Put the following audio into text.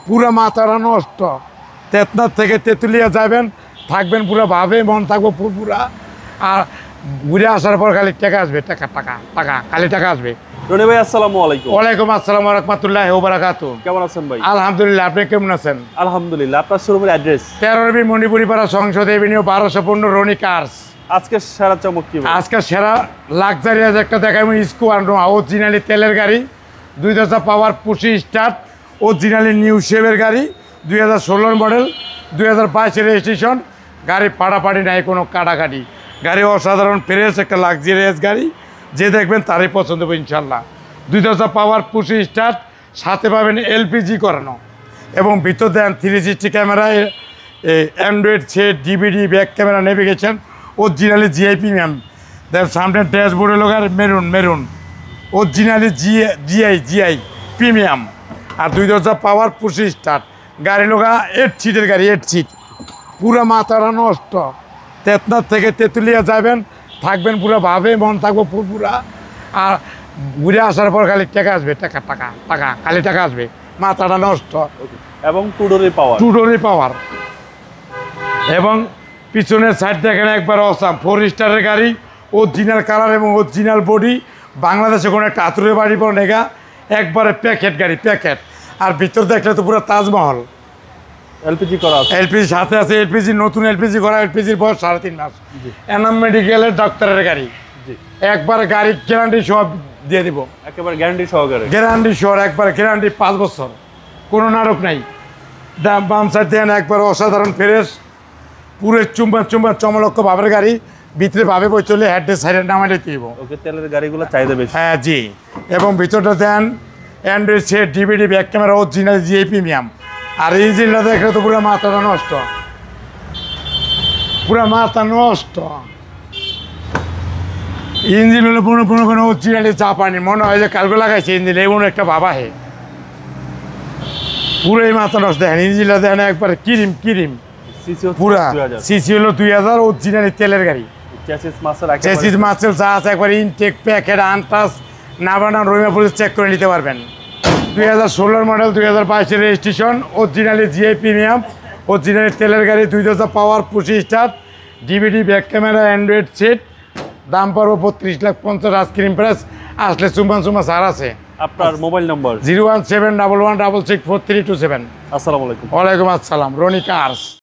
পুরো মাথাটা নষ্ট। তেতনার থেকে তেঁতুলিয়া যাবেন, থাকবেন পুরো ভাবে, মন থাকবো পুরপুরা। আর ঘুরে আসার পর খালি টাকা আসবে, টাকা টাকা টাকা, খালি টাকা আসবে। রনি ভাই আসসালামু আলাইকুম। ওয়ালাইকুম আসসালাম ওয়া রাহমাতুল্লাহি ওয়া বারাকাতুহু। কেমন আছেন ভাই? আলহামদুলিল্লাহ, আপনি কেমন আছেন? আলহামদুলিল্লাহ। আপনার শোরুমের অ্যাড্রেস? 13 মণিপুরি পাড়া, সংসদ এভিনিউ, 1215, রনি কার্স। আজকে সেরা চমক কি ভাই? আজকে সেরা লাক্সারিয়াস একটা দেখাবো, স্কোয়াড্রন অরিজিনালি তেলের গাড়ি, 2000 power, push start, originally new শেপের গাড়ি, 2016 মডেল, 2022 রেজিস্ট্রেশন। গাড়ি পাড়াপাড়ি নাই, কোনো কাটাকাটি। গাড়ি অসাধারণ ফ্রেশ একটা লাক্সারিয়াস গাড়ি, যে দেখবেন তারই পছন্দ হবে ইনশাল্লাহ। 2000 পাওয়ার, পুশি স্টার্ট, সাথে পাবেন এলপিজি করানো, এবং ভিতর then 360 camera, Android set, DVD, back camera, navigation, originally GI premium. Then সামনে ড্যাশবোর্ডে লোক আর মেরুন অরিজিনালি জিআই প্রিমিয়াম। আর 2000 পাওয়ার, পুশি স্টার্ট গাড়ি, লোকা 8 সিটের গাড়ি, 8 সিট। পুরো মাথাটা নষ্ট। তেতনার থেকে তেঁতুলিয়া যাবেন, থাকবেন পুরো ভাবে, মন থাকবো পুরপুরা। আর ঘুরে আসার পর খালি টাকা আসবে, টাকা টাকা টাকা, খালি টাকা আসবে। মাথাটা নষ্ট। এবং টুডোরি পাওয়ার এবং পিছনের সাইড দেখেন একবার অসাম, 4 স্টারের গাড়ি, অরিজিনাল কালার এবং অরিজিনাল বডি। বাংলাদেশে কোনো একটা আতুরের বাড়ি পর নেগা, একবারে প্যাকেট গাড়ি, প্যাকেট। আর ভিতর দেখলে তো পুরো তাজমহল। এলপিজি করা আছে? এলপিজি সাথে আছে, এলপিজি নতুন এলপিজি করা, এলপিজির বয়স 3.5 মাস। এনাম মেডিকেলের ডাক্তারের গাড়ি, একবার গাড়ি গ্যারান্টি সব দিয়ে দিব, একেবারে গ্যারান্টি সহকারে। গ্যারান্টি সহ, একবার গ্যারান্টি 5 বছর, কোনো নাটক নাই। বাম সাইড দেন একবার অসাধারণ ফ্রেশ, পুরো চুম্বা চমলক্ষ ভাবের গাড়ি। ভিতরে ভাবে বই চলে হেডে সাইডে নামাইলে দিব। ওকে, তেলের গাড়িগুলো চাহিদা বেশি। হ্যাঁ জি। এবং ভিতরটা then Android set, DVD, back camera, original GI premium. আর ইঞ্জিনটা দেখলে তো পুরো মাথাটা নষ্ট, পুরো মাথা নষ্ট। ইঞ্জিন হলে কোনো অরিজিনালি চা পানি, মনে হয় যে কালকে লাগাইছে ইঞ্জিন, এমন একটা বাবা হে। পুরোই মাথা নষ্ট। দেখেন ইঞ্জিনটা দেখেন একবারে কিরিম পুরা। সিসি হলো 2000, অরিজিনালি তেলের গাড়ি। চেসিস মাসেল যা আছে একবার ইনটেক, প্যাকেট, আনটাস, না বানান, রহিমাপুরে চেক করে নিতে পারবেন। 2016 model, 2022 registration, originally GI premium, originally তেলের গাড়ি, 2000 power, push start, DVD, back camera, Android set. দাম পড়বো 35,50,000। আইসক্রিম প্রাইস আসলে চুম্বা ছাড় আছে। আপনার মোবাইল নম্বর? 01711664327। আসসালামু আলাইকুম। ওয়ালাইকুম আসসালাম। রনি কার্স।